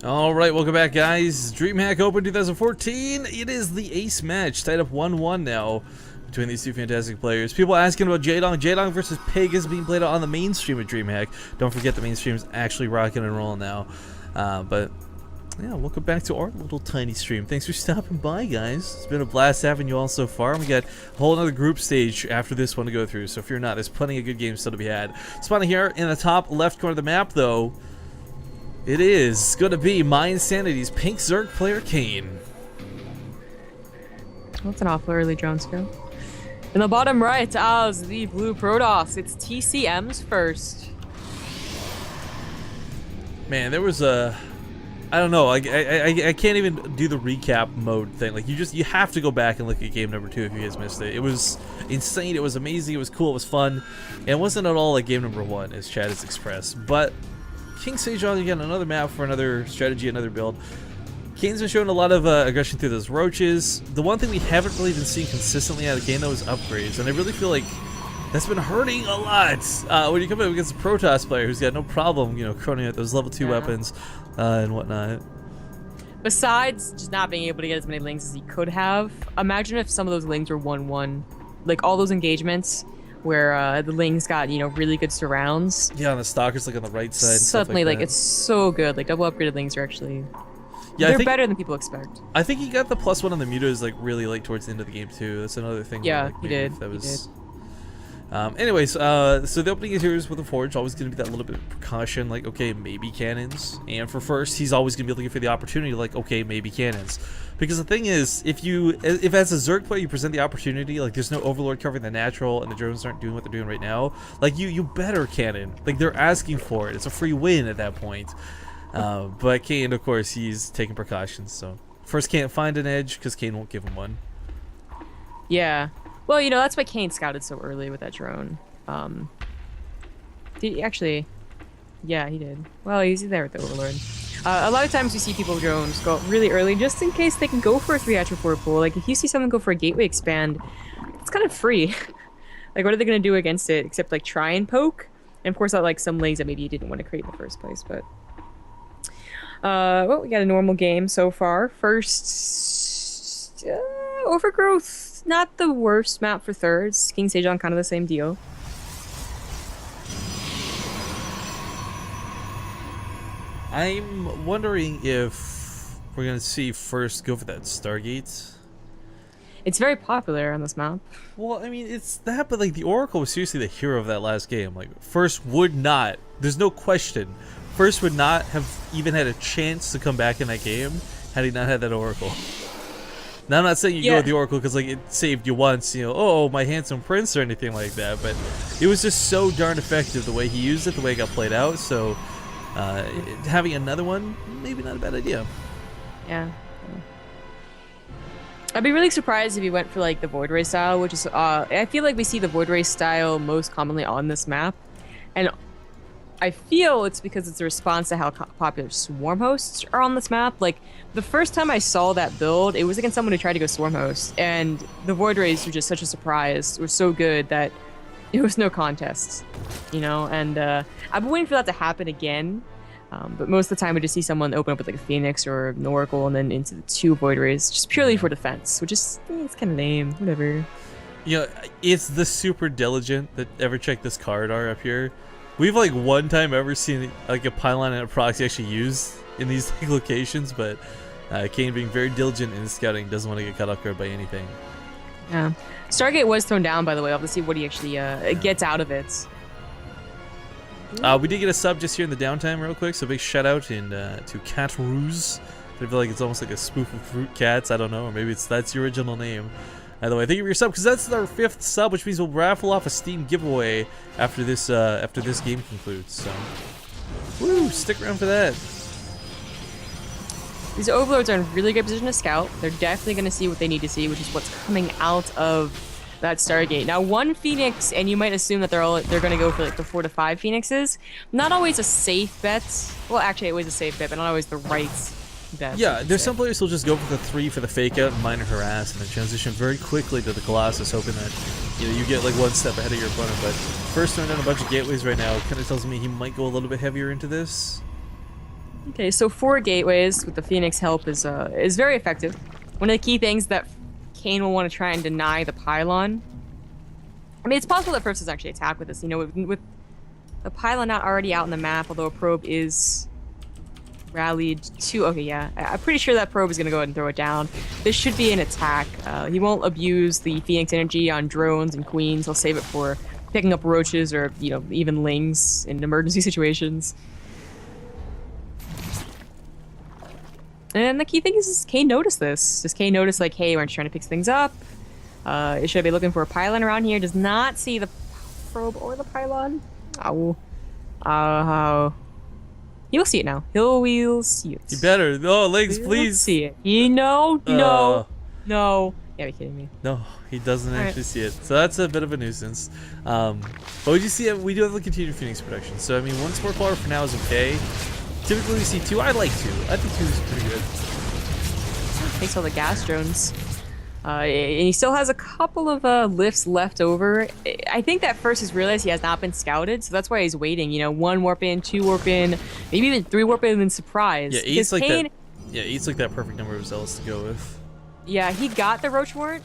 Alright, welcome back guys. DreamHack Open 2014. It is the ace match, tied up 1-1 now between these two fantastic players. People asking about Jaedong versus Pig is being played on the main stream of DreamHack. Don't forget the main stream is actually rocking and rolling now. But yeah, welcome back to our little tiny stream. Thanks for stopping by, guys. It's been a blast having you all so far. We got a whole other group stage after this one to go through, so if you're not, there's plenty of good games still to be had. Spawning here in the top left corner of the map, though, it is going to be My Insanity's Pink Zerg player Kane. That's an awful early drone skill. In the bottom right, as the blue Protoss, it's TCM's first. Man, there was a... I don't know, I can't even do the recap mode thing. Like, you have to go back and look at game number 2 if you guys missed it. It was insane, it was amazing, it was cool, it was fun. And it wasn't at all like game number 1, as Chad has expressed. But King Sejong, again, another map for another strategy, another build. Kane's been showing a lot of aggression through those roaches. The one thing we haven't really been seeing consistently out of Kane, though, is upgrades. And I really feel like that's been hurting a lot when you come up against a Protoss player who's got no problem, you know, chroning out those level 2 weapons and whatnot. Besides just not being able to get as many lings as he could have, imagine if some of those lings were 1-1. Like, all those engagements where the lings got, you know, really good surrounds. Yeah, and the stalkers like on the right side. Suddenly, like it's so good. Like, double upgraded lings are actually... Yeah, they're better than people expect. I think he got the +1 on the mutas like really like towards the end of the game too. That's another thing. Yeah, where, like, he did. That was... He did. Anyways, so the opening is here is with the Forge, always going to be that little bit of precaution, like, okay, maybe cannons. And for first, he's always going to be looking for the opportunity, like, okay, maybe cannons. Because the thing is, if as a Zerg player you present the opportunity, like, there's no Overlord covering the natural and the drones aren't doing what they're doing right now, like, you better cannon. Like, they're asking for it. It's a free win at that point. But Kane, of course, he's taking precautions, so first can't find an edge because Kane won't give him one. Yeah. Well, you know, that's why Kane scouted so early with that drone. Did he actually? Yeah, he did. Well, he's there with the Overlord. A lot of times we see people with drones go really early just in case they can go for a 3-hatch or 4 pool. Like, if you see someone go for a gateway expand, it's kind of free. Like, what are they going to do against it except, like, try and poke? And, of course, like, some lanes that maybe you didn't want to create in the first place, but... well, we got a normal game so far. First... Overgrowth. Not the worst map for thirds. King Sejong, kind of the same deal. I'm wondering if we're gonna see first go for that Stargate. It's very popular on this map. Well, I mean, it's that, but like the Oracle was seriously the hero of that last game. Like, first would not, there's no question, first would not have even had a chance to come back in that game had he not had that Oracle. Now, I'm not saying you go with the Oracle because, like, it saved you once, you know, oh, my handsome prince or anything like that, but it was just so darn effective the way he used it, the way it got played out, so having another one, maybe not a bad idea. Yeah. I'd be really surprised if he went for, like, the Void Ray style, which is, I feel like we see the Void Ray style most commonly on this map, and I feel it's because it's a response to how popular Swarm Hosts are on this map. Like, the first time I saw that build, it was against someone who tried to go Swarm Host, and the Void Rays were just such a surprise. It was so good that it was no contest, you know? And I've been waiting for that to happen again, but most of the time we just see someone open up with like a Phoenix or an Oracle and then into the 2 Void Rays, just purely for defense, which is, it's kind of lame, whatever. You know, it's the super diligent that ever check this card are up here. We've like one time ever seen like a pylon and a proxy actually used in these locations, but Kane being very diligent in his scouting doesn't want to get caught off guard by anything. Yeah. Stargate was thrown down, by the way. I'll have to see what he actually gets out of it. We did get a sub just here in the downtime real quick, so big shout out to Cat Ruse. I feel like it's almost like a spoof of Fruit Cats, I don't know, or maybe that's the original name. Either way, thank you for your sub, because that's our 5th sub, which means we'll raffle off a Steam giveaway after this game concludes. So, woo! Stick around for that. These Overlords are in really good position to scout. They're definitely going to see what they need to see, which is what's coming out of that Stargate. Now, 1 Phoenix, and you might assume that they're going to go for like the 4 to 5 Phoenixes. Not always a safe bet. Well, actually, always a safe bet, but not always the right. Yeah, there's some players who'll just go for the 3 for the fake out and minor harass, and then transition very quickly to the Colossus, hoping that you get like 1 step ahead of your opponent. But first throwing down a bunch of gateways right now kind of tells me he might go a little bit heavier into this. Okay, so 4 gateways with the Phoenix help is very effective. One of the key things that Kane will want to try and deny the pylon. I mean, it's possible that first is actually attack with this. You know, with the pylon not already out in the map, although a probe is rallied to. Okay, yeah, I'm pretty sure that probe is gonna go ahead and throw it down. This should be an attack. He won't abuse the Phoenix energy on drones and queens. He'll save it for picking up roaches or, you know, even lings in emergency situations. And the key thing is Kane noticed this. Does Kane notice, like, hey, we're trying to pick things up? Should I be looking for a pylon around here? Does not see the probe or the pylon. He'll see it now. We'll see it. You better. No, legs, please. See it. No. Yeah, be kidding me. No, he doesn't actually see it. So that's a bit of a nuisance. But we do see it. We do have the continued Phoenix production. So I mean, 1 sport caller for now is okay. Typically we see 2. I like 2. I think 2 is pretty good. Takes all the gas drones. And he still has a couple of lifts left over. I think that first has realized he has not been scouted, so that's why he's waiting. You know, 1 warp in, 2 warp in, maybe even 3 warp in and surprise. Yeah, 8's like Kane, that. Yeah, 8's like that perfect number of zealots to go with. Yeah, he got the roach warrant.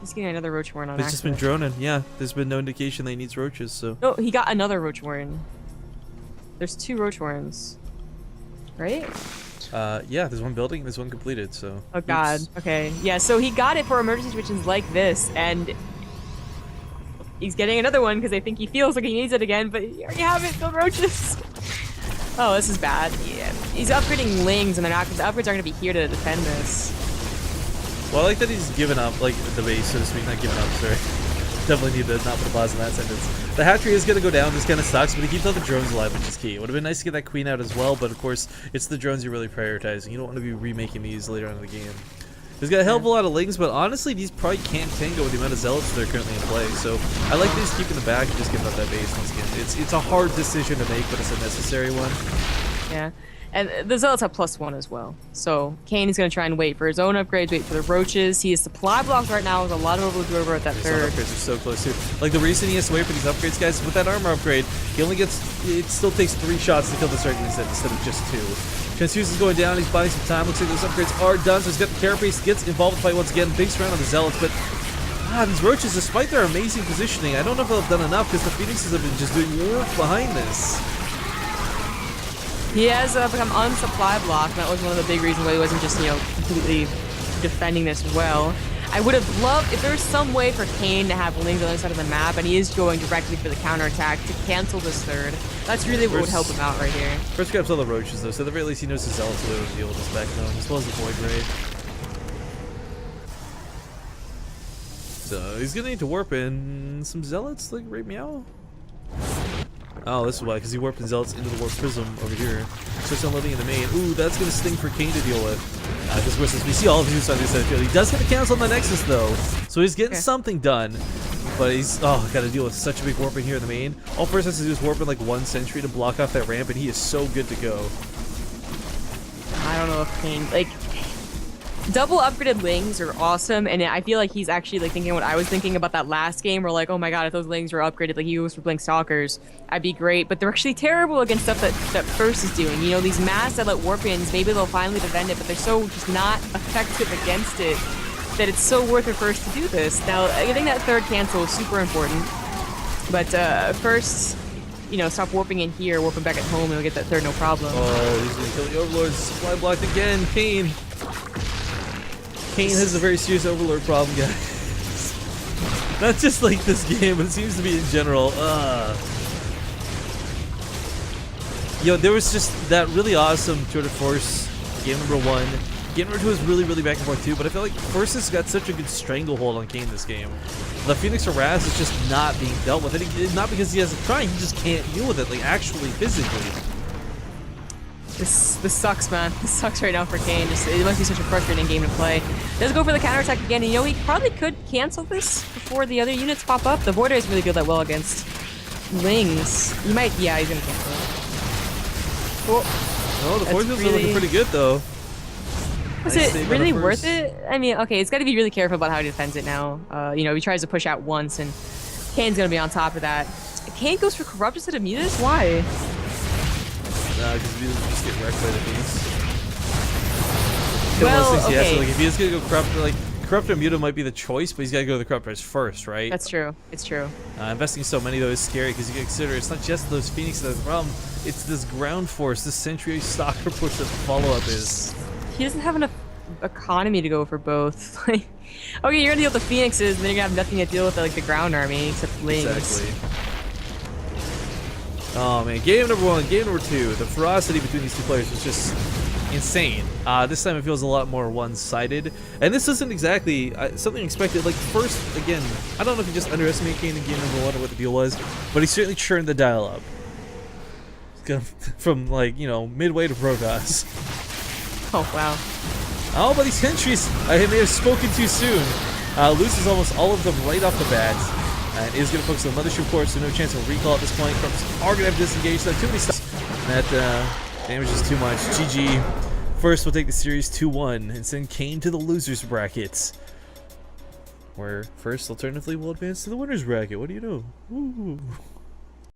He's getting another roach warrant on It's just been droning. Yeah, there's been no indication that he needs roaches. So. No, he got another roach warrant. There's 2 roach warrants, right? Yeah, there's 1 building, there's 1 completed, so. Oh god, okay. Yeah, so he got it for emergency situations like this, and he's getting another one because I think he feels like he needs it again, but you already have it, build roaches. Oh, this is bad. Yeah. He's upgrading lings, and the upgrades aren't going to be here to defend this. Well, I like that he's given up, like, the base, so to speak. Not given up, sorry. Definitely need to not put a pause in that sentence. The hatchery is going to go down, this kind of sucks, but he keeps all the drones alive, which is key. It would have been nice to get that queen out as well, but of course, it's the drones you're really prioritizing. You don't want to be remaking these later on in the game. He's got a hell of a lot of lings, but honestly, these probably can't tango with the amount of zealots that are currently in play. So I like that he's keeping the back and just giving up that base once again. It's a hard decision to make, but it's a necessary one. Yeah. And the zealots have +1 as well. So Kane is going to try and wait for his own upgrades, wait for the roaches. He is supply blocked right now with a lot of overload over at that third. Upgrades are so close too. Like the reason he has to wait for these upgrades, guys, with that armor upgrade, he only gets, it still takes 3 shots to kill the Striking instead of just 2. Transfuse is going down, he's buying some time. Looks like those upgrades are done, so he's got the carapace, gets involved in the fight once again. Big surround on the zealots, but these roaches, despite their amazing positioning, I don't know if they've done enough because the Phoenixes have been just doing work behind this. He has become unsupply blocked. That was one of the big reasons why he wasn't just, you know, completely defending this well. I would have loved if there was some way for Kane to have lings on the other side of the map, and he is going directly for the counterattack to cancel this third. That's really what would help him out right here. First grabs all the roaches though, so at the very least he knows his zealots will be able to deal with this back gnome, as well as the void raid. So he's gonna need to warp in some zealots like right meow. Oh, this is why, because he warped the zealots into the warp prism over here. Starts unloading in the main. Ooh, that's going to sting for Kane to deal with. Because we see all of these on this side of the field. He does get a cancel on the Nexus, though. So he's getting something done. But he's, got to deal with such a big warping here in the main. All first has to do is warp in like 1 sentry to block off that ramp, and he is so good to go. I don't know if Kane, like, double upgraded lings are awesome, and I feel like he's actually like thinking what I was thinking about that last game, where like, oh my god, if those lings were upgraded like he was for playing Stalkers, I'd be great. But they're actually terrible against stuff that First is doing. You know, these mass that let warp-ins, maybe they'll finally defend it, but they're so just not effective against it that it's so worth it First to do this. Now, I think that third cancel is super important, but First, you know, stop warping in here, warping back at home, and we'll get that third no problem. Oh, he's gonna kill the Overlords. Supply blocked again. Kane has a very serious Overlord problem, guys. Not just like this game, but it seems to be in general. Yo, there was just that really awesome Tour de Force game number 1. Game number 2 was really, really back and forth too, but I feel like Force has got such a good stranglehold on Kane this game. The Phoenix Harass is just not being dealt with. It's not because he hasn't tried, he just can't deal with it, like actually, physically. This sucks, man. This sucks right now for Kane. It must be such a frustrating game to play. Does go for the counterattack again, and you know, he probably could cancel this before the other units pop up. The Voider is really good that well against lings. He might, yeah, he's gonna cancel it. Cool. No, the Voider's really, looking pretty good though. Is it really worth it? I mean, okay, it's got to be really careful about how he defends it now. You know, he tries to push out once, and Kane's gonna be on top of that. Kane goes for Corrupt instead of Mutus? Why? because he doesn't just get wrecked by the Phoenix. Well, So, okay. like if he's gonna go corrupt, like corrupt or muto might be the choice, but he's gotta go to the corruptors first, right? That's true. It's true. Investing so many though is scary because you can consider it's not just those Phoenix that's the problem. It's this ground force, this Century Stalker push that the follow-up is. He doesn't have enough economy to go for both. Like, okay, you're gonna deal with the Phoenixes, and then you're gonna have nothing to deal with like the ground army except Lings. Exactly. Oh man, game number 1, game number 2. The ferocity between these two players was just insane. This time it feels a lot more one-sided, and this isn't exactly something expected. Like first, again, I don't know if you just underestimated Kane in game number 1 or what the deal was, but he certainly churned the dial up. From like, you know, midway to Protoss. Oh wow. Oh, but these entries, I may have spoken too soon. Loses almost all of them right off the bat. And is going to focus on the Mothership Core, so no chance of recall at this point. Corps are going to have disengaged. Too many stuff. That damages too much. GG. First, we'll take the series 2-1 and send Kane to the losers brackets. Where first, alternatively, we'll advance to the winners bracket. What do you know? Woo.